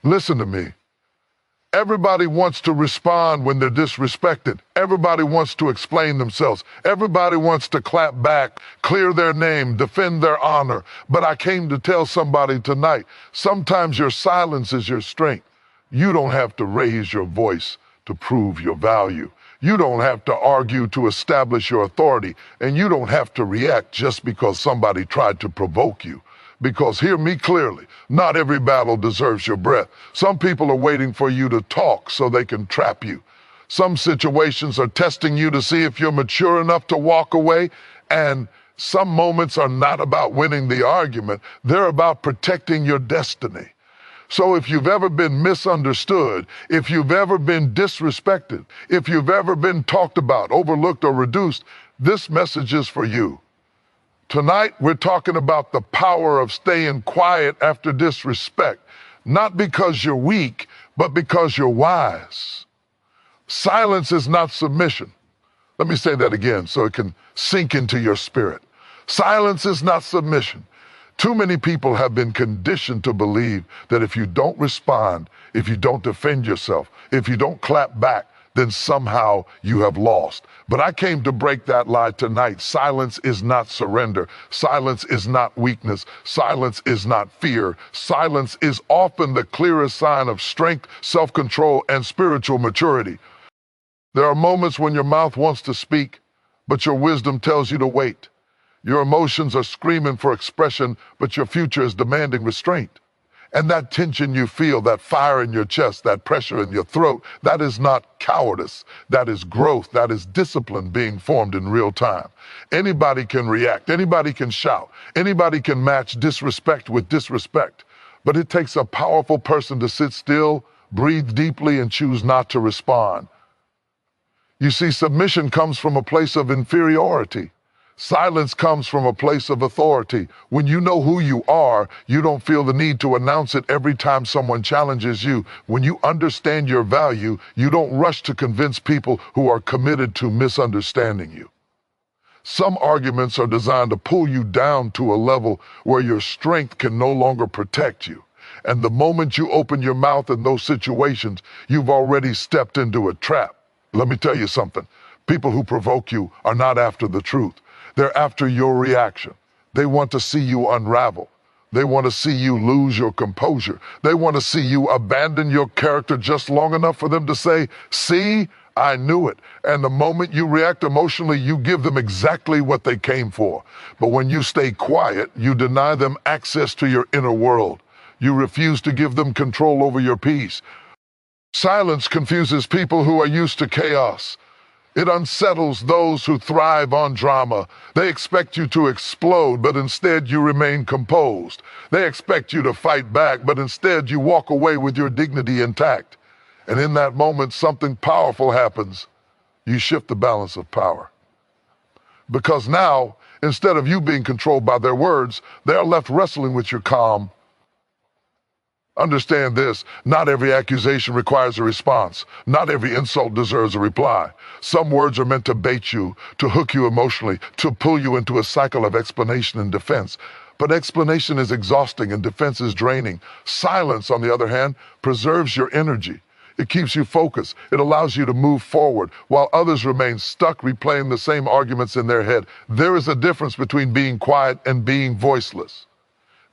Listen to me. Everybody wants to respond when they're disrespected. Everybody wants to explain themselves. Everybody wants to clap back, clear their name, defend their honor. But I came to tell somebody tonight, sometimes your silence is your strength. You don't have to raise your voice to prove your value. You don't have to argue to establish your authority. And you don't have to react just because somebody tried to provoke you. Because hear me clearly, not every battle deserves your breath. Some people are waiting for you to talk so they can trap you. Some situations are testing you to see if you're mature enough to walk away. And some moments are not about winning the argument. They're about protecting your destiny. So if you've ever been misunderstood, if you've ever been disrespected, if you've ever been talked about, overlooked, or reduced, this message is for you. Tonight, we're talking about the power of staying quiet after disrespect, not because you're weak, but because you're wise. Silence is not submission. Let me say that again so it can sink into your spirit. Silence is not submission. Too many people have been conditioned to believe that if you don't respond, if you don't defend yourself, if you don't clap back, then somehow you have lost. But I came to break that lie tonight. Silence is not surrender. Silence is not weakness. Silence is not fear. Silence is often the clearest sign of strength, self-control, and spiritual maturity. There are moments when your mouth wants to speak, but your wisdom tells you to wait. Your emotions are screaming for expression, but your future is demanding restraint. And that tension you feel, that fire in your chest, that pressure in your throat, that is not cowardice. That is growth. That is discipline being formed in real time. Anybody can react. Anybody can shout. Anybody can match disrespect with disrespect. But it takes a powerful person to sit still, breathe deeply, and choose not to respond. You see, submission comes from a place of inferiority. Silence comes from a place of authority. When you know who you are, you don't feel the need to announce it every time someone challenges you. When you understand your value, you don't rush to convince people who are committed to misunderstanding you. Some arguments are designed to pull you down to a level where your strength can no longer protect you. And the moment you open your mouth in those situations, you've already stepped into a trap. Let me tell you something. People who provoke you are not after the truth. They're after your reaction. They want to see you unravel. They want to see you lose your composure. They want to see you abandon your character just long enough for them to say, "See, I knew it." And the moment you react emotionally, you give them exactly what they came for. But when you stay quiet, you deny them access to your inner world. You refuse to give them control over your peace. Silence confuses people who are used to chaos. It unsettles those who thrive on drama. They expect you to explode, but instead you remain composed. They expect you to fight back, but instead you walk away with your dignity intact. And in that moment, something powerful happens. You shift the balance of power. Because now, instead of you being controlled by their words, they are left wrestling with your calm. Understand this, not every accusation requires a response. Not every insult deserves a reply. Some words are meant to bait you, to hook you emotionally, to pull you into a cycle of explanation and defense. But explanation is exhausting and defense is draining. Silence, on the other hand, preserves your energy. It keeps you focused. It allows you to move forward while others remain stuck replaying the same arguments in their head. There is a difference between being quiet and being voiceless.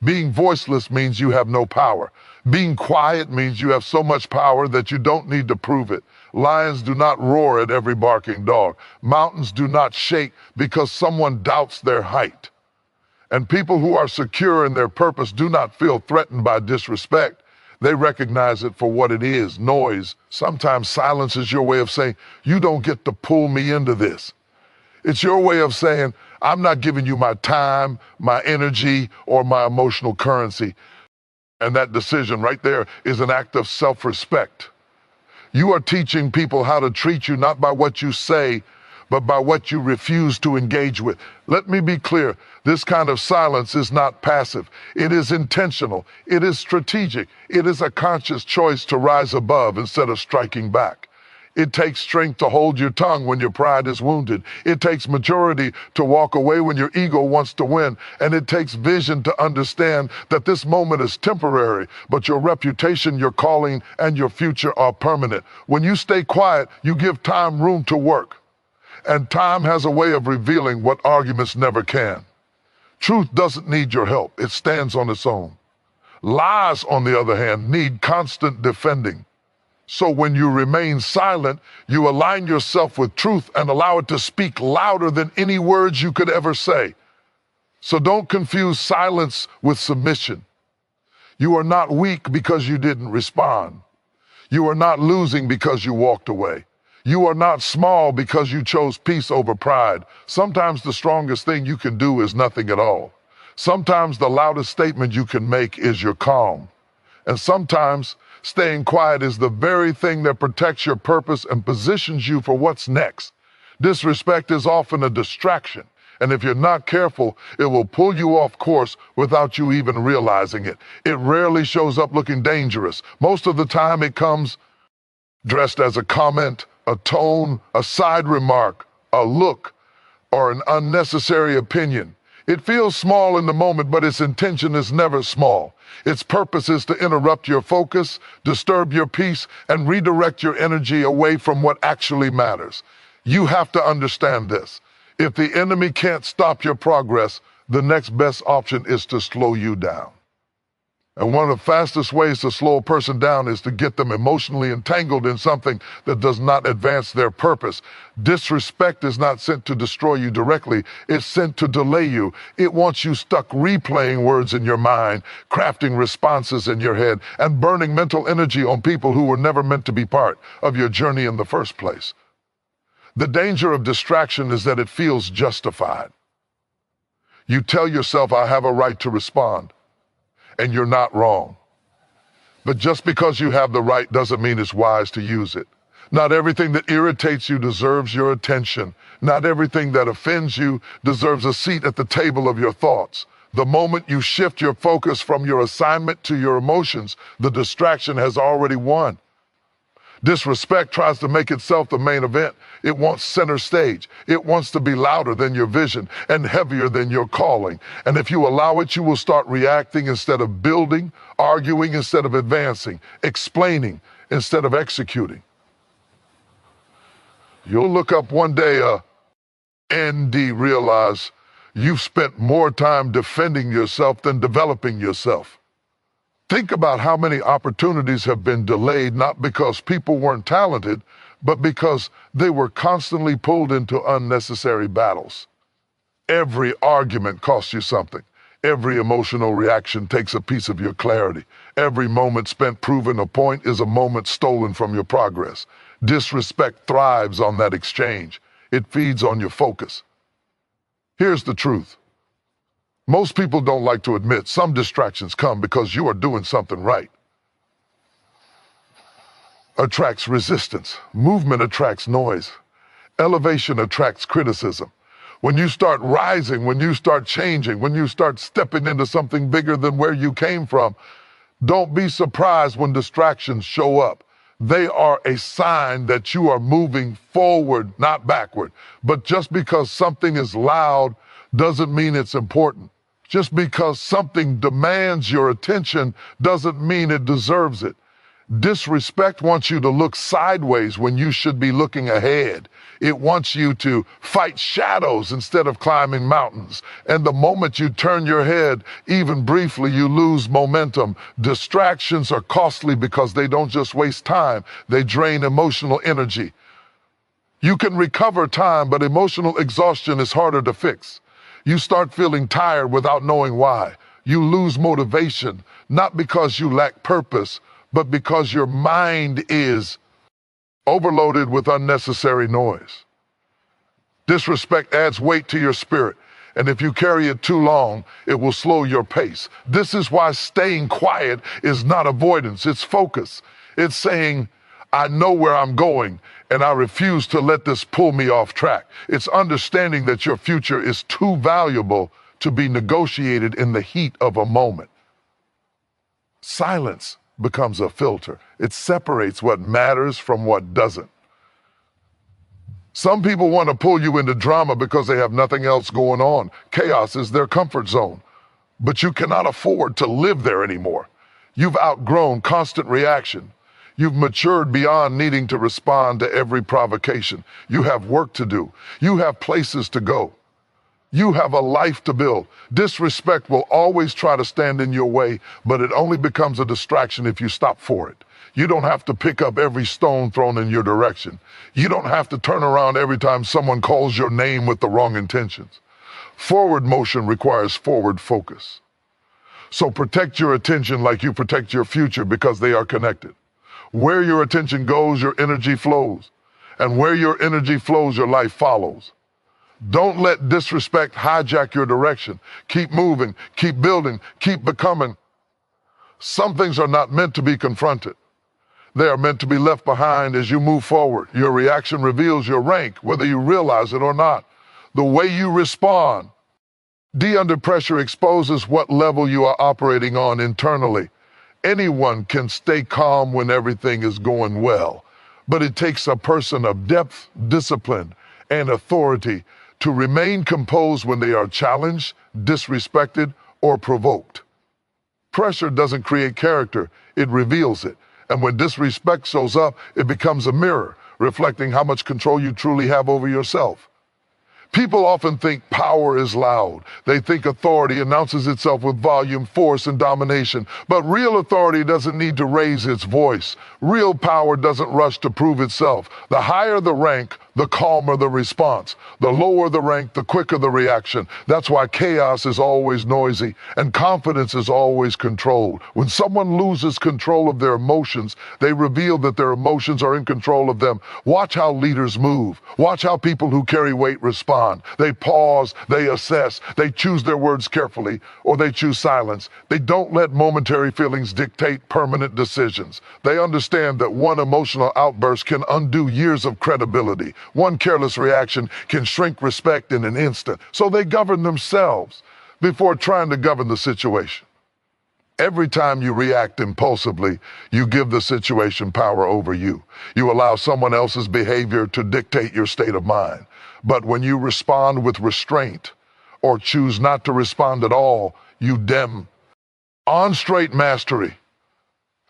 Being voiceless means you have no power. Being quiet means you have so much power that you don't need to prove it. Lions do not roar at every barking dog. Mountains do not shake because someone doubts their height. And people who are secure in their purpose do not feel threatened by disrespect. They recognize it for what it is, noise. Sometimes silence is your way of saying, you don't get to pull me into this. It's your way of saying, I'm not giving you my time, my energy, or my emotional currency. And that decision right there is an act of self-respect. You are teaching people how to treat you not by what you say, but by what you refuse to engage with. Let me be clear, this kind of silence is not passive. It is intentional. It is strategic. It is a conscious choice to rise above instead of striking back. It takes strength to hold your tongue when your pride is wounded. It takes maturity to walk away when your ego wants to win. And it takes vision to understand that this moment is temporary, but your reputation, your calling, and your future are permanent. When you stay quiet, you give time room to work. And time has a way of revealing what arguments never can. Truth doesn't need your help. It stands on its own. Lies, on the other hand, need constant defending. So when you remain silent, you align yourself with truth and allow it to speak louder than any words you could ever say. So don't confuse silence with submission. You are not weak because you didn't respond. You are not losing because you walked away. You are not small because you chose peace over pride. Sometimes the strongest thing you can do is nothing at all. Sometimes the loudest statement you can make is your calm. And sometimes staying quiet is the very thing that protects your purpose and positions you for what's next. Disrespect is often a distraction, and if you're not careful, it will pull you off course without you even realizing it. It rarely shows up looking dangerous. Most of the time it comes dressed as a comment, a tone, a side remark, a look, or an unnecessary opinion. It feels small in the moment, but its intention is never small. Its purpose is to interrupt your focus, disturb your peace, and redirect your energy away from what actually matters. You have to understand this. If the enemy can't stop your progress, the next best option is to slow you down. And one of the fastest ways to slow a person down is to get them emotionally entangled in something that does not advance their purpose. Disrespect is not sent to destroy you directly. It's sent to delay you. It wants you stuck replaying words in your mind, crafting responses in your head, and burning mental energy on people who were never meant to be part of your journey in the first place. The danger of distraction is that it feels justified. You tell yourself, I have a right to respond. And you're not wrong. But just because you have the right doesn't mean it's wise to use it. Not everything that irritates you deserves your attention. Not everything that offends you deserves a seat at the table of your thoughts. The moment you shift your focus from your assignment to your emotions, the distraction has already won. Disrespect tries to make itself the main event. It wants center stage. It wants to be louder than your vision and heavier than your calling. And if you allow it, you will start reacting instead of building, arguing instead of advancing, explaining instead of executing. You'll look up one day, ND, realize you've spent more time defending yourself than developing yourself. Think about how many opportunities have been delayed, not because people weren't talented, but because they were constantly pulled into unnecessary battles. Every argument costs you something. Every emotional reaction takes a piece of your clarity. Every moment spent proving a point is a moment stolen from your progress. Disrespect thrives on that exchange. It feeds on your focus. Here's the truth. Most people don't like to admit some distractions come because you are doing something right. Attracts resistance. Movement attracts noise. Elevation attracts criticism. When you start rising, when you start changing, when you start stepping into something bigger than where you came from, don't be surprised when distractions show up. They are a sign that you are moving forward, not backward. But just because something is loud doesn't mean it's important. Just because something demands your attention doesn't mean it deserves it. Disrespect wants you to look sideways when you should be looking ahead. It wants you to fight shadows instead of climbing mountains. And the moment you turn your head, even briefly, you lose momentum. Distractions are costly because they don't just waste time, they drain emotional energy. You can recover time, but emotional exhaustion is harder to fix. You start feeling tired without knowing why. You lose motivation, not because you lack purpose, but because your mind is overloaded with unnecessary noise. Disrespect adds weight to your spirit, and if you carry it too long, it will slow your pace. This is why staying quiet is not avoidance, it's focus. It's saying, I know where I'm going, and I refuse to let this pull me off track. It's understanding that your future is too valuable to be negotiated in the heat of a moment. Silence becomes a filter. It separates what matters from what doesn't. Some people want to pull you into drama because they have nothing else going on. Chaos is their comfort zone. But you cannot afford to live there anymore. You've outgrown constant reaction. You've matured beyond needing to respond to every provocation. You have work to do. You have places to go. You have a life to build. Disrespect will always try to stand in your way, but it only becomes a distraction if you stop for it. You don't have to pick up every stone thrown in your direction. You don't have to turn around every time someone calls your name with the wrong intentions. Forward motion requires forward focus. So protect your attention like you protect your future, because they are connected. Where your attention goes, your energy flows. And where your energy flows, your life follows. Don't let disrespect hijack your direction. Keep moving, keep building, keep becoming. Some things are not meant to be confronted. They are meant to be left behind as you move forward. Your reaction reveals your rank, whether you realize it or not. The way you respond under pressure exposes what level you are operating on internally. Anyone can stay calm when everything is going well, but it takes a person of depth, discipline, and authority to remain composed when they are challenged, disrespected, or provoked. Pressure doesn't create character, it reveals it. And when disrespect shows up, it becomes a mirror, reflecting how much control you truly have over yourself. People often think power is loud. They think authority announces itself with volume, force, and domination. But real authority doesn't need to raise its voice. Real power doesn't rush to prove itself. The higher the rank, the calmer the response. The lower the rank, the quicker the reaction. That's why chaos is always noisy and confidence is always controlled. When someone loses control of their emotions, they reveal that their emotions are in control of them. Watch how leaders move. Watch how people who carry weight respond. They pause, they assess, they choose their words carefully, or they choose silence. They don't let momentary feelings dictate permanent decisions. They understand that one emotional outburst can undo years of credibility. One careless reaction can shrink respect in an instant. So they govern themselves before trying to govern the situation. Every time you react impulsively, you give the situation power over you. You allow someone else's behavior to dictate your state of mind. But when you respond with restraint or choose not to respond at all, you on straight mastery.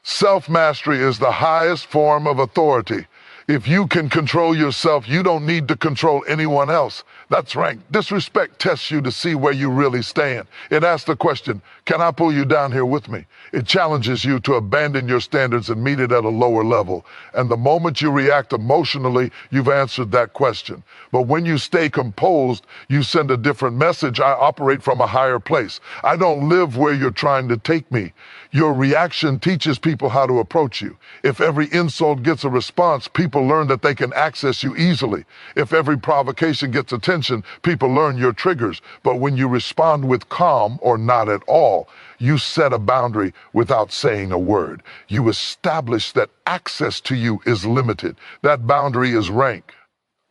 Self-mastery is the highest form of authority. If you can control yourself, you don't need to control anyone else. That's rank. Disrespect tests you to see where you really stand. It asks the question, can I pull you down here with me? It challenges you to abandon your standards and meet it at a lower level. And the moment you react emotionally, you've answered that question. But when you stay composed, you send a different message. I operate from a higher place. I don't live where you're trying to take me. Your reaction teaches people how to approach you. If every insult gets a response, people learn that they can access you easily. If every provocation gets attention, people learn your triggers. But when you respond with calm or not at all, you set a boundary without saying a word. You establish that access to you is limited. That boundary is rank.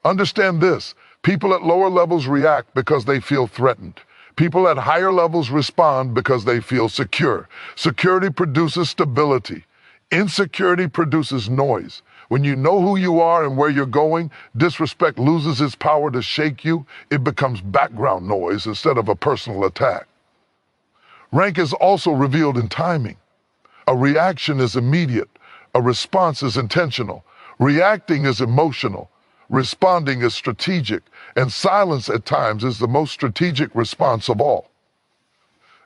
Understand this. People at lower levels react because they feel threatened. People at higher levels respond because they feel secure. Security produces stability. Insecurity produces noise. When you know who you are and where you're going, disrespect loses its power to shake you. It becomes background noise instead of a personal attack. Rank is also revealed in timing. A reaction is immediate. A response is intentional. Reacting is emotional. Responding is strategic. And silence at times is the most strategic response of all.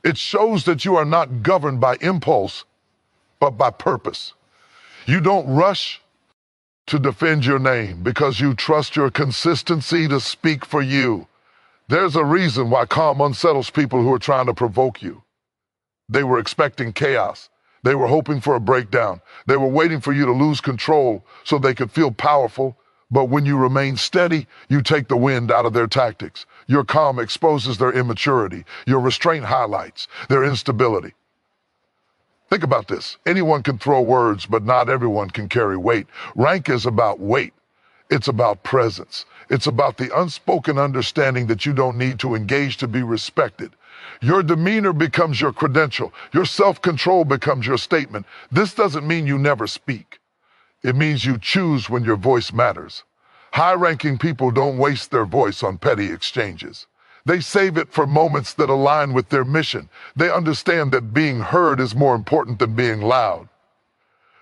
It shows that you are not governed by impulse, but by purpose. You don't rush to defend your name because you trust your consistency to speak for you. There's a reason why calm unsettles people who are trying to provoke you. They were expecting chaos. They were hoping for a breakdown. They were waiting for you to lose control so they could feel powerful. But when you remain steady, you take the wind out of their tactics. Your calm exposes their immaturity. Your restraint highlights their instability. Think about this. Anyone can throw words, but not everyone can carry weight. Rank is about weight. It's about presence. It's about the unspoken understanding that you don't need to engage to be respected. Your demeanor becomes your credential. Your self-control becomes your statement. This doesn't mean you never speak. It means you choose when your voice matters. High-ranking people don't waste their voice on petty exchanges. They save it for moments that align with their mission. They understand that being heard is more important than being loud.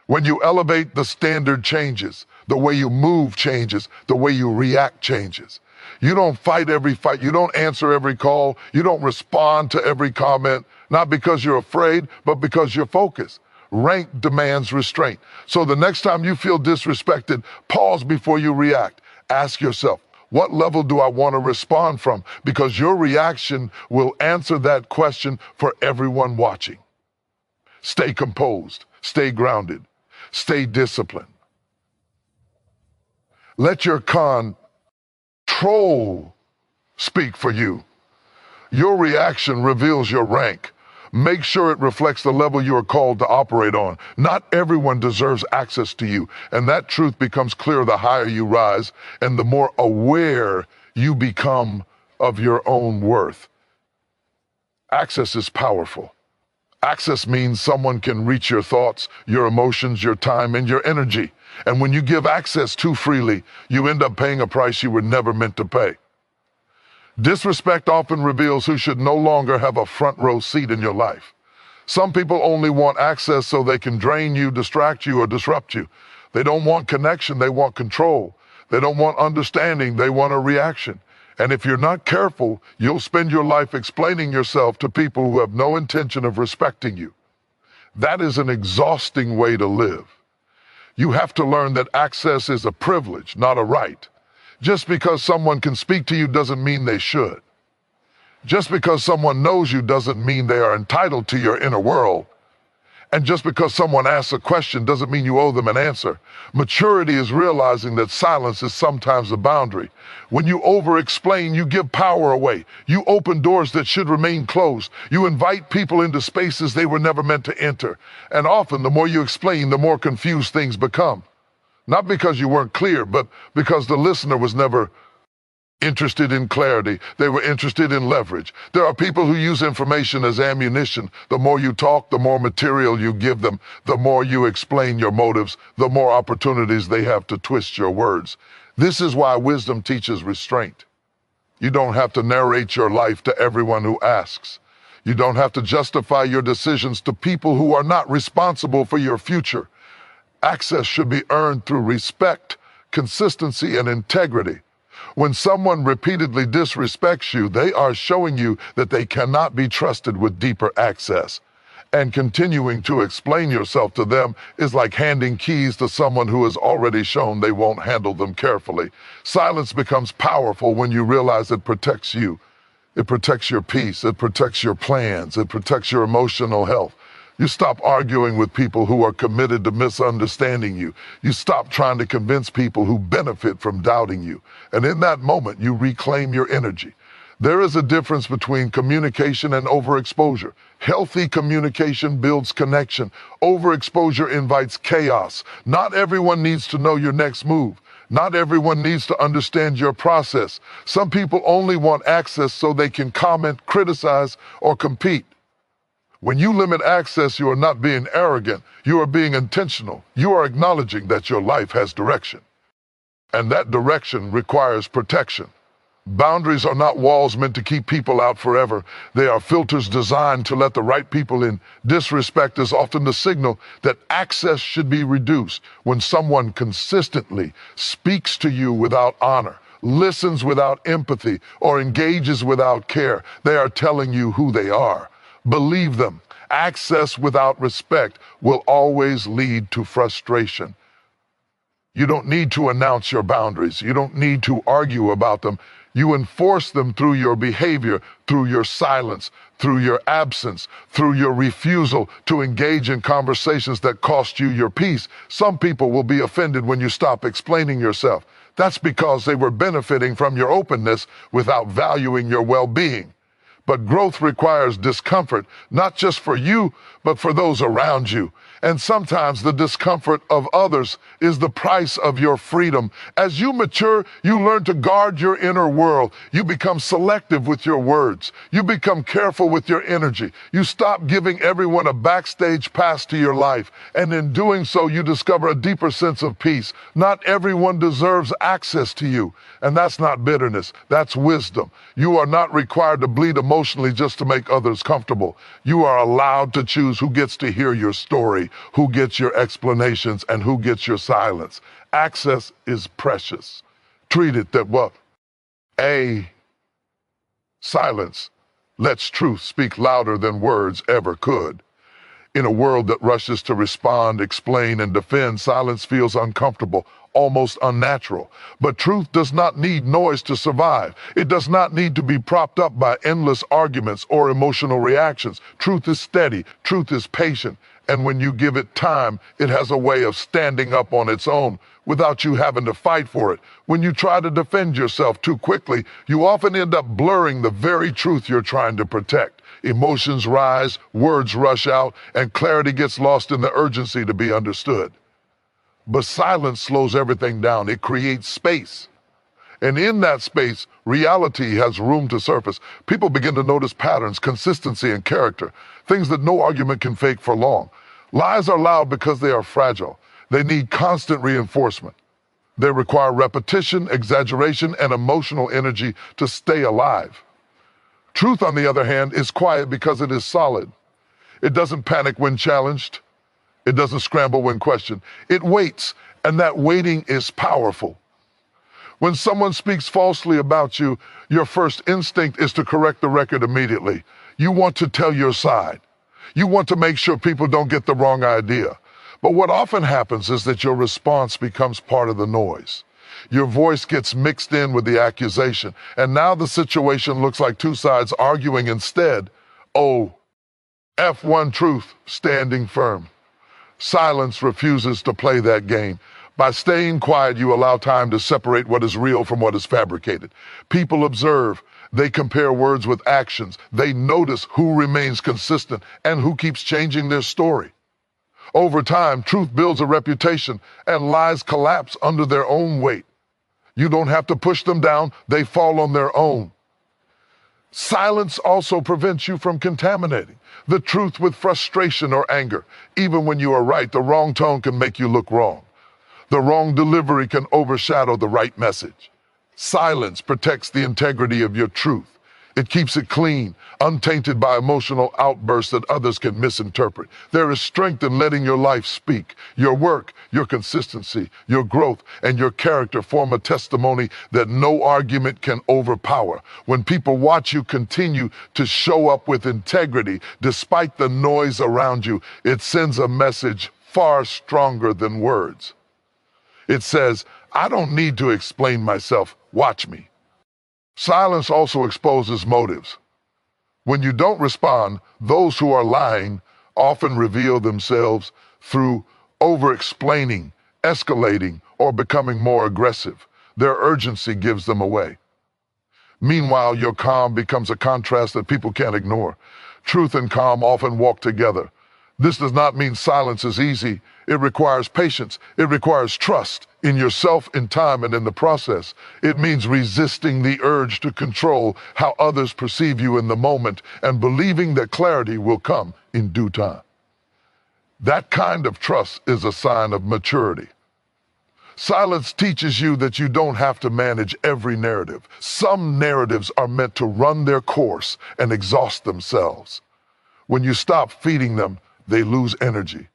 When you elevate, the standard changes. The way you move changes. The way you react changes. You don't fight every fight. You don't answer every call. You don't respond to every comment, not because you're afraid, but because you're focused. Rank demands restraint. So the next time you feel disrespected, pause before you react. Ask yourself, what level do I want to respond from? Because your reaction will answer that question for everyone watching. Stay composed. Stay grounded. Stay disciplined. Let your control speak for you. Your reaction reveals your rank. Make sure it reflects the level you are called to operate on. Not everyone deserves access to you, and that truth becomes clear the higher you rise and the more aware you become of your own worth. Access is powerful. Access means someone can reach your thoughts, your emotions, your time, and your energy. And when you give access too freely, you end up paying a price you were never meant to pay. Disrespect often reveals who should no longer have a front row seat in your life. Some people only want access so they can drain you, distract you, or disrupt you. They don't want connection, they want control. They don't want understanding, they want a reaction. And if you're not careful, you'll spend your life explaining yourself to people who have no intention of respecting you. That is an exhausting way to live. You have to learn that access is a privilege, not a right. Just because someone can speak to you doesn't mean they should. Just because someone knows you doesn't mean they are entitled to your inner world. And just because someone asks a question doesn't mean you owe them an answer. Maturity is realizing that silence is sometimes a boundary. When you over-explain, you give power away. You open doors that should remain closed. You invite people into spaces they were never meant to enter. And often, the more you explain, the more confused things become. Not because you weren't clear, but because the listener was never interested in clarity. They were interested in leverage. There are people who use information as ammunition. The more you talk, the more material you give them. The more you explain your motives, the more opportunities they have to twist your words. This is why wisdom teaches restraint. You don't have to narrate your life to everyone who asks. You don't have to justify your decisions to people who are not responsible for your future. Access should be earned through respect, consistency, and integrity. When someone repeatedly disrespects you, they are showing you that they cannot be trusted with deeper access. And continuing to explain yourself to them is like handing keys to someone who has already shown they won't handle them carefully. Silence becomes powerful when you realize it protects you. It protects your peace. It protects your plans. It protects your emotional health. You stop arguing with people who are committed to misunderstanding you. You stop trying to convince people who benefit from doubting you. And in that moment, you reclaim your energy. There is a difference between communication and overexposure. Healthy communication builds connection. Overexposure invites chaos. Not everyone needs to know your next move. Not everyone needs to understand your process. Some people only want access so they can comment, criticize, or compete. When you limit access, you are not being arrogant. You are being intentional. You are acknowledging that your life has direction. And that direction requires protection. Boundaries are not walls meant to keep people out forever. They are filters designed to let the right people in. Disrespect is often the signal that access should be reduced. When someone consistently speaks to you without honor, listens without empathy, or engages without care, they are telling you who they are. Believe them. Access without respect will always lead to frustration. You don't need to announce your boundaries. You don't need to argue about them. You enforce them through your behavior, through your silence, through your absence, through your refusal to engage in conversations that cost you your peace. Some people will be offended when you stop explaining yourself. That's because they were benefiting from your openness without valuing your well-being. But growth requires discomfort, not just for you, but for those around you. And sometimes the discomfort of others is the price of your freedom. As you mature, you learn to guard your inner world. You become selective with your words. You become careful with your energy. You stop giving everyone a backstage pass to your life. And in doing so, you discover a deeper sense of peace. Not everyone deserves access to you. And that's not bitterness. That's wisdom. You are not required to bleed emotionally just to make others comfortable. You are allowed to choose who gets to hear your story, who gets your explanations, and who gets your silence. Access is precious. Treat it that well. Silence lets truth speak louder than words ever could. In a world that rushes to respond, explain, and defend, silence feels uncomfortable, almost unnatural. But truth does not need noise to survive. It does not need to be propped up by endless arguments or emotional reactions. Truth is steady. Truth is patient. And when you give it time, it has a way of standing up on its own without you having to fight for it. When you try to defend yourself too quickly, you often end up blurring the very truth you're trying to protect. Emotions rise, words rush out, and clarity gets lost in the urgency to be understood. But silence slows everything down. It creates space. And in that space, reality has room to surface. People begin to notice patterns, consistency, and character, things that no argument can fake for long. Lies are loud because they are fragile. They need constant reinforcement. They require repetition, exaggeration, and emotional energy to stay alive. Truth, on the other hand, is quiet because it is solid. It doesn't panic when challenged. It doesn't scramble when questioned. It waits, and that waiting is powerful. When someone speaks falsely about you, your first instinct is to correct the record immediately. You want to tell your side. You want to make sure people don't get the wrong idea. But what often happens is that your response becomes part of the noise. Your voice gets mixed in with the accusation, and now the situation looks like two sides arguing instead. F1 truth standing firm. Silence refuses to play that game. By staying quiet, you allow time to separate what is real from what is fabricated. People observe. They compare words with actions. They notice who remains consistent and who keeps changing their story. Over time, truth builds a reputation, and lies collapse under their own weight. You don't have to push them down. They fall on their own. Silence also prevents you from contaminating the truth with frustration or anger. Even when you are right, the wrong tone can make you look wrong. The wrong delivery can overshadow the right message. Silence protects the integrity of your truth. It keeps it clean, untainted by emotional outbursts that others can misinterpret. There is strength in letting your life speak. Your work, your consistency, your growth, and your character form a testimony that no argument can overpower. When people watch you continue to show up with integrity despite the noise around you, it sends a message far stronger than words. It says, I don't need to explain myself. Watch me. Silence also exposes motives. When you don't respond, those who are lying often reveal themselves through over-explaining, escalating, or becoming more aggressive. Their urgency gives them away. Meanwhile, your calm becomes a contrast that people can't ignore. Truth and calm often walk together. This does not mean silence is easy. It requires patience. It requires trust in yourself, in time, and in the process. It means resisting the urge to control how others perceive you in the moment and believing that clarity will come in due time. That kind of trust is a sign of maturity. Silence teaches you that you don't have to manage every narrative. Some narratives are meant to run their course and exhaust themselves. When you stop feeding them, they lose energy.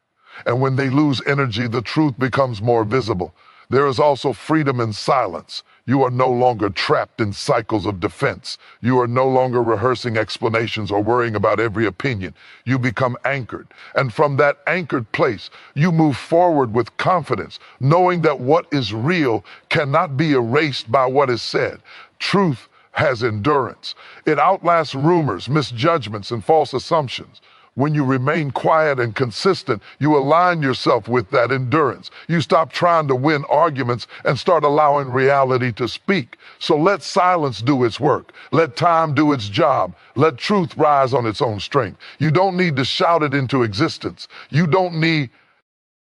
And when they lose energy, the truth becomes more visible. There is also freedom in silence. You are no longer trapped in cycles of defense. You are no longer rehearsing explanations or worrying about every opinion. You become anchored. And from that anchored place, you move forward with confidence, knowing that what is real cannot be erased by what is said. Truth has endurance. It outlasts rumors, misjudgments, and false assumptions. When you remain quiet and consistent, you align yourself with that endurance. You stop trying to win arguments and start allowing reality to speak. So let silence do its work. Let time do its job. Let truth rise on its own strength. You don't need to shout it into existence. You don't need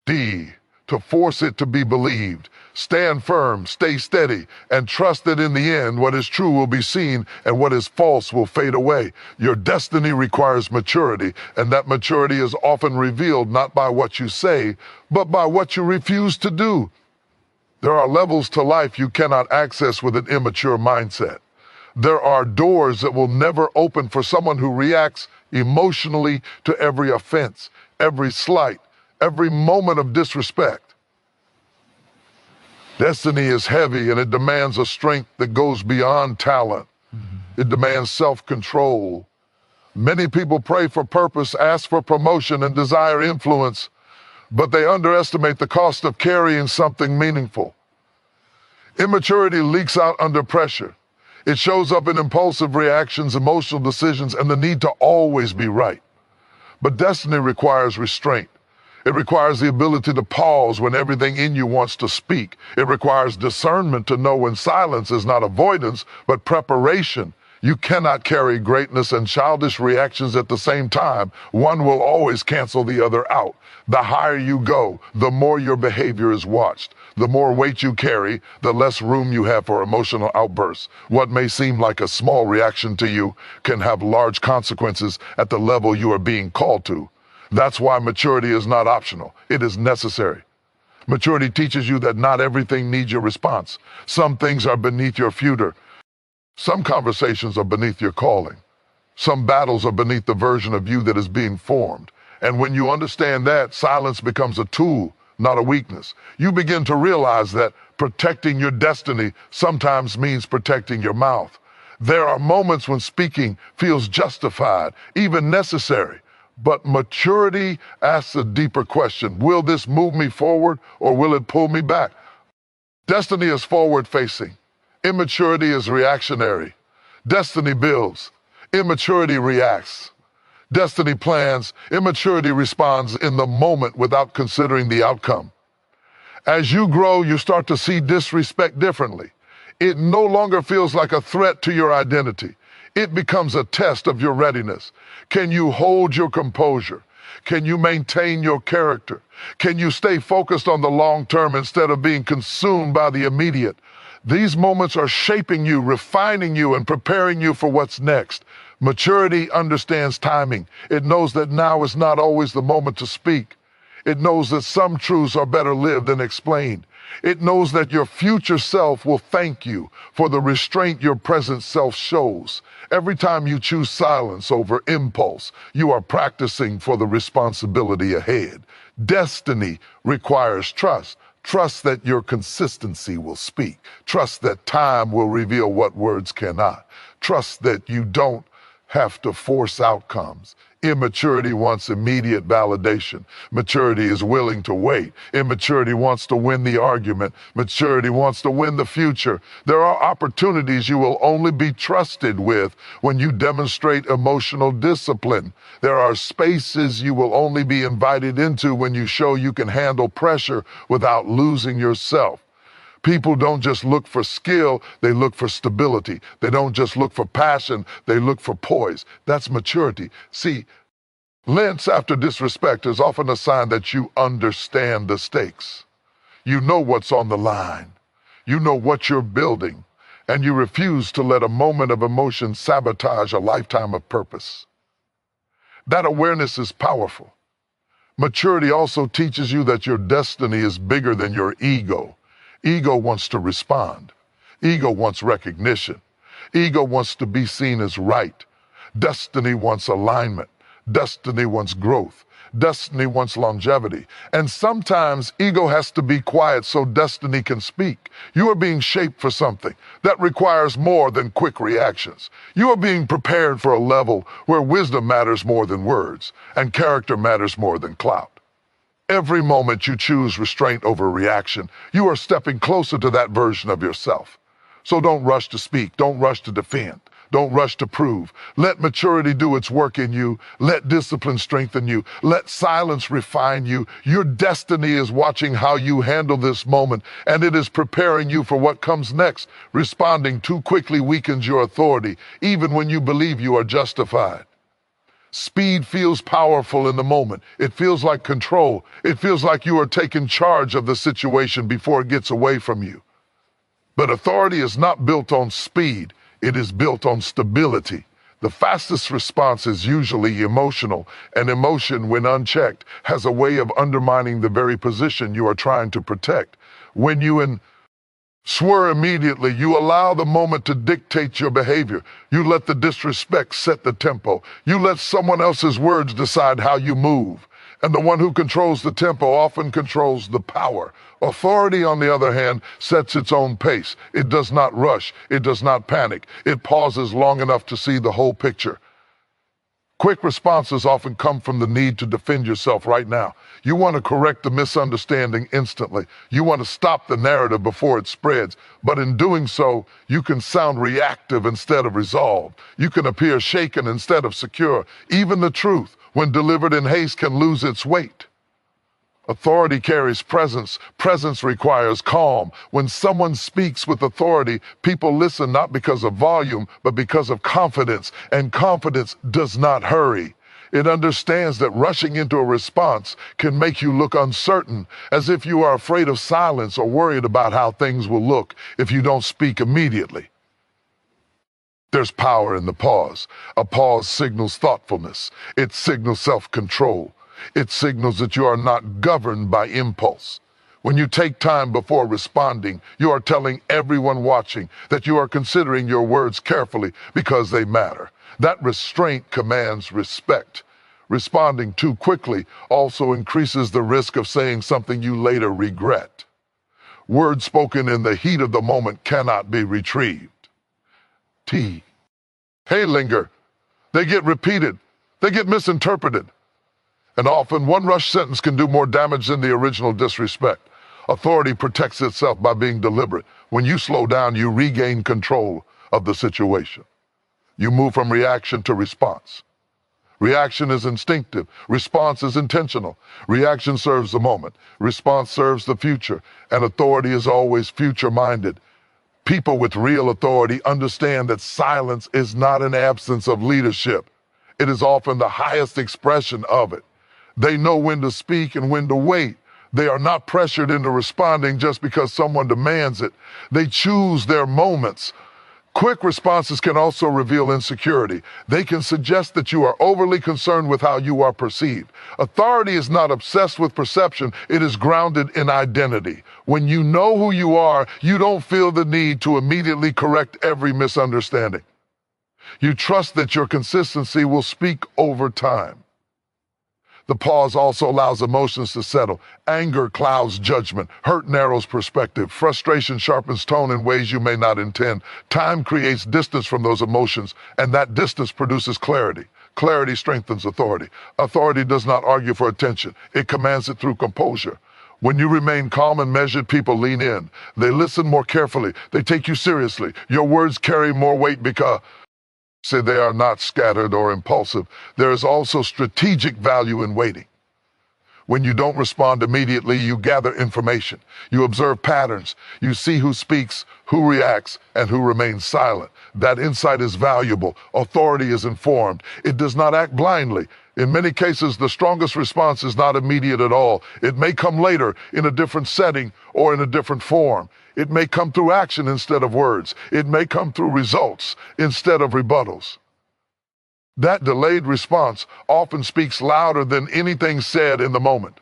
to force it to be believed. Stand firm, stay steady, and trust that in the end, what is true will be seen and what is false will fade away. Your destiny requires maturity, and that maturity is often revealed not by what you say, but by what you refuse to do. There are levels to life you cannot access with an immature mindset. There are doors that will never open for someone who reacts emotionally to every offense, every slight, every moment of disrespect. Destiny is heavy and it demands a strength that goes beyond talent. It demands self-control. Many people pray for purpose, ask for promotion, and desire influence, but they underestimate the cost of carrying something meaningful. Immaturity leaks out under pressure. It shows up in impulsive reactions, emotional decisions, and the need to always be right. But destiny requires restraint. It requires the ability to pause when everything in you wants to speak. It requires discernment to know when silence is not avoidance, but preparation. You cannot carry greatness and childish reactions at the same time. One will always cancel the other out. The higher you go, the more your behavior is watched. The more weight you carry, the less room you have for emotional outbursts. What may seem like a small reaction to you can have large consequences at the level you are being called to. That's why maturity is not optional. It is necessary. Maturity teaches you that not everything needs your response. Some things are beneath your future. Some conversations are beneath your calling. Some battles are beneath the version of you that is being formed. And when you understand that, silence becomes a tool, not a weakness. You begin to realize that protecting your destiny sometimes means protecting your mouth. There are moments when speaking feels justified, even necessary. But maturity asks a deeper question. Will this move me forward or will it pull me back? Destiny is forward-facing. Immaturity is reactionary. Destiny builds. Immaturity reacts. Destiny plans. Immaturity responds in the moment without considering the outcome. As you grow, you start to see disrespect differently. It no longer feels like a threat to your identity. It becomes a test of your readiness. Can you hold your composure? Can you maintain your character? Can you stay focused on the long term instead of being consumed by the immediate? These moments are shaping you, refining you, and preparing you for what's next. Maturity understands timing. It knows that now is not always the moment to speak. It knows that some truths are better lived than explained. It knows that your future self will thank you for the restraint your present self shows. Every time you choose silence over impulse, you are practicing for the responsibility ahead. Destiny requires trust. Trust that your consistency will speak. Trust that time will reveal what words cannot. Trust that you don't have to force outcomes. Immaturity wants immediate validation. Maturity is willing to wait. Immaturity wants to win the argument. Maturity wants to win the future. There are opportunities you will only be trusted with when you demonstrate emotional discipline. There are spaces you will only be invited into when you show you can handle pressure without losing yourself. People don't just look for skill, they look for stability. They don't just look for passion, they look for poise. That's maturity. See, lengths after disrespect is often a sign that you understand the stakes. You know what's on the line. You know what you're building, and you refuse to let a moment of emotion sabotage a lifetime of purpose. That awareness is powerful. Maturity also teaches you that your destiny is bigger than your ego. Ego wants to respond. Ego wants recognition. Ego wants to be seen as right. Destiny wants alignment. Destiny wants growth. Destiny wants longevity. And sometimes ego has to be quiet so destiny can speak. You are being shaped for something that requires more than quick reactions. You are being prepared for a level where wisdom matters more than words and character matters more than clout. Every moment you choose restraint over reaction, you are stepping closer to that version of yourself. So don't rush to speak. Don't rush to defend. Don't rush to prove. Let maturity do its work in you. Let discipline strengthen you. Let silence refine you. Your destiny is watching how you handle this moment, and it is preparing you for what comes next. Responding too quickly weakens your authority, even when you believe you are justified. Speed feels powerful in the moment. It feels like control. It feels like you are taking charge of the situation before it gets away from you. But authority is not built on speed. It is built on stability. The fastest response is usually emotional, and emotion, when unchecked, has a way of undermining the very position you are trying to protect. When you swear immediately, you allow the moment to dictate your behavior. You let the disrespect set the tempo. You let someone else's words decide how you move. And the one who controls the tempo often controls the power. Authority, on the other hand, sets its own pace. It does not rush. It does not panic. It pauses long enough to see the whole picture. Quick responses often come from the need to defend yourself right now. You want to correct the misunderstanding instantly. You want to stop the narrative before it spreads. But in doing so, you can sound reactive instead of resolved. You can appear shaken instead of secure. Even the truth, when delivered in haste, can lose its weight. Authority carries presence. Presence requires calm. When someone speaks with authority, people listen not because of volume, but because of confidence. And confidence does not hurry. It understands that rushing into a response can make you look uncertain, as if you are afraid of silence or worried about how things will look if you don't speak immediately. There's power in the pause. A pause signals thoughtfulness. It signals self-control. It signals that you are not governed by impulse. When you take time before responding, you are telling everyone watching that you are considering your words carefully because they matter. That restraint commands respect. Responding too quickly also increases the risk of saying something you later regret. Words spoken in the heat of the moment cannot be retrieved. T. Hey, linger. They get repeated. They get misinterpreted. And often, one rush sentence can do more damage than the original disrespect. Authority protects itself by being deliberate. When you slow down, you regain control of the situation. You move from reaction to response. Reaction is instinctive. Response is intentional. Reaction serves the moment. Response serves the future. And authority is always future-minded. People with real authority understand that silence is not an absence of leadership. It is often the highest expression of it. They know when to speak and when to wait. They are not pressured into responding just because someone demands it. They choose their moments. Quick responses can also reveal insecurity. They can suggest that you are overly concerned with how you are perceived. Authority is not obsessed with perception. It is grounded in identity. When you know who you are, you don't feel the need to immediately correct every misunderstanding. You trust that your consistency will speak over time. The pause also allows emotions to settle. Anger clouds judgment. Hurt narrows perspective. Frustration sharpens tone in ways you may not intend. Time creates distance from those emotions, and that distance produces clarity. Clarity strengthens authority. Authority does not argue for attention. It commands it through composure. When you remain calm and measured, people lean in. They listen more carefully. They take you seriously. Your words carry more weight because they are not scattered or impulsive. There is also strategic value in waiting. When you don't respond immediately, you gather information. You observe patterns. You see who speaks, who reacts, and who remains silent. That insight is valuable. Authority is informed. It does not act blindly. In many cases, the strongest response is not immediate at all. It may come later, in a different setting or in a different form. It may come through action instead of words. It may come through results instead of rebuttals. That delayed response often speaks louder than anything said in the moment.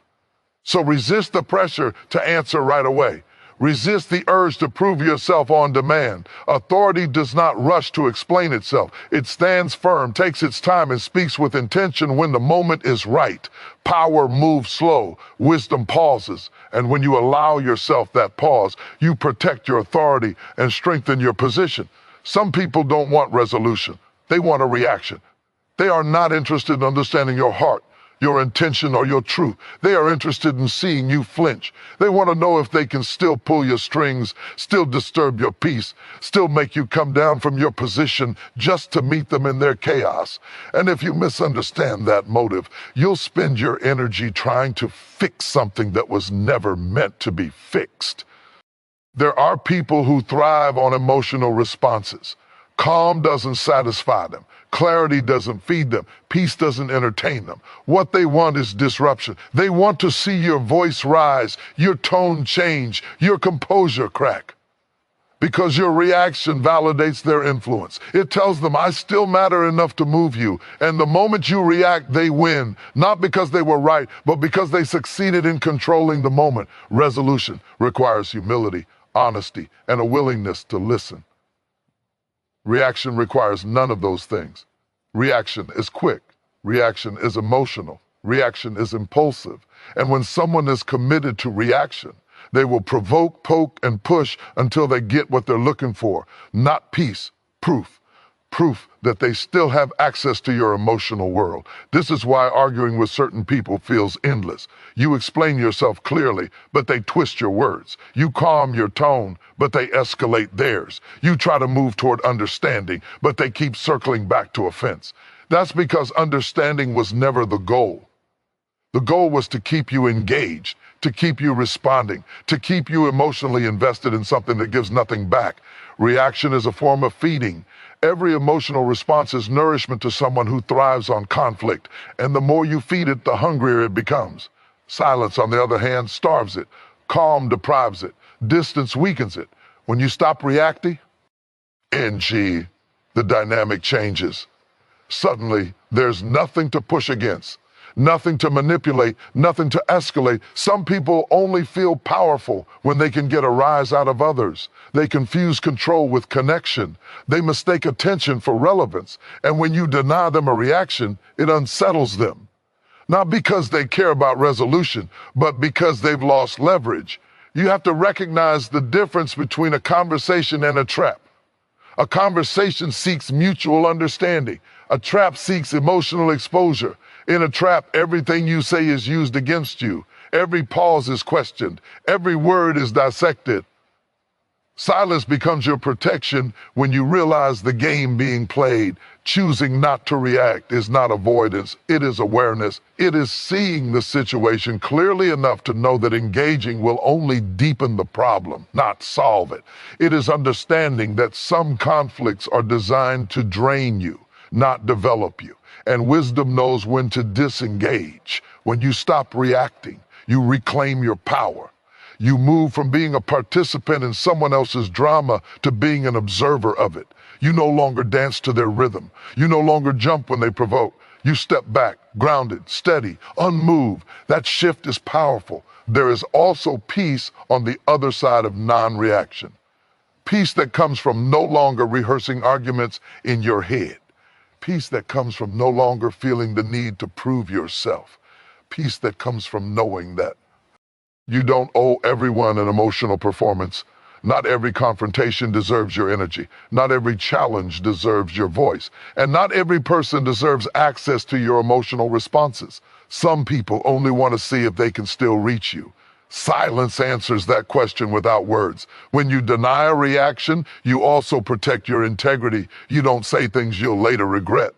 So resist the pressure to answer right away. Resist the urge to prove yourself on demand. Authority does not rush to explain itself. It stands firm, takes its time, and speaks with intention when the moment is right. Power moves slow. Wisdom pauses. And when you allow yourself that pause, you protect your authority and strengthen your position. Some people don't want resolution. They want a reaction. They are not interested in understanding your heart. your intention, or your truth. They are interested in seeing you flinch. They want to know if they can still pull your strings, still disturb your peace, still make you come down from your position just to meet them in their chaos. And if you misunderstand that motive, you'll spend your energy trying to fix something that was never meant to be fixed. There are people who thrive on emotional responses. Calm doesn't satisfy them. Clarity doesn't feed them. Peace doesn't entertain them. What they want is disruption. They want to see your voice rise, your tone change, your composure crack. Because your reaction validates their influence. It tells them, I still matter enough to move you. And the moment you react, they win. Not because they were right, but because they succeeded in controlling the moment. Resolution requires humility, honesty, and a willingness to listen. Reaction requires none of those things. Reaction is quick. Reaction is emotional. Reaction is impulsive. And when someone is committed to reaction, they will provoke, poke, and push until they get what they're looking for. Not peace, proof. Proof that they still have access to your emotional world. This is why arguing with certain people feels endless. You explain yourself clearly, but they twist your words. You calm your tone, but they escalate theirs. You try to move toward understanding, but they keep circling back to offense. That's because understanding was never the goal. The goal was to keep you engaged, to keep you responding, to keep you emotionally invested in something that gives nothing back. Reaction is a form of feeding. Every emotional response is nourishment to someone who thrives on conflict, and the more you feed it, the hungrier it becomes. Silence, on the other hand, starves it. Calm deprives it. Distance weakens it. When you stop reacting, the dynamic changes. Suddenly, there's nothing to push against. Nothing to manipulate, nothing to escalate. Some people only feel powerful when they can get a rise out of others. They confuse control with connection. They mistake attention for relevance. And when you deny them a reaction, it unsettles them. Not because they care about resolution, but because they've lost leverage. You have to recognize the difference between a conversation and a trap. A conversation seeks mutual understanding. A trap seeks emotional exposure. In a trap, everything you say is used against you. Every pause is questioned. Every word is dissected. Silence becomes your protection when you realize the game being played. Choosing not to react is not avoidance. It is awareness. It is seeing the situation clearly enough to know that engaging will only deepen the problem, not solve it. It is understanding that some conflicts are designed to drain you, not develop you. And wisdom knows when to disengage. When you stop reacting, you reclaim your power. You move from being a participant in someone else's drama to being an observer of it. You no longer dance to their rhythm. You no longer jump when they provoke. You step back, grounded, steady, unmoved. That shift is powerful. There is also peace on the other side of non-reaction. Peace that comes from no longer rehearsing arguments in your head. Peace that comes from no longer feeling the need to prove yourself. Peace that comes from knowing that you don't owe everyone an emotional performance. Not every confrontation deserves your energy. Not every challenge deserves your voice. And not every person deserves access to your emotional responses. Some people only want to see if they can still reach you. Silence answers that question without words. When you deny a reaction, you also protect your integrity. You don't say things you'll later regret.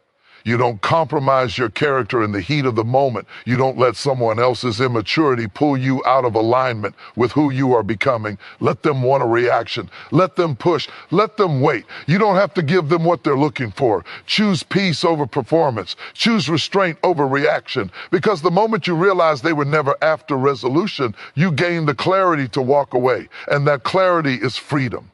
You don't compromise your character in the heat of the moment. You don't let someone else's immaturity pull you out of alignment with who you are becoming. Let them want a reaction. Let them push. Let them wait. You don't have to give them what they're looking for. Choose peace over performance. Choose restraint over reaction. Because the moment you realize they were never after resolution, you gain the clarity to walk away. And that clarity is freedom.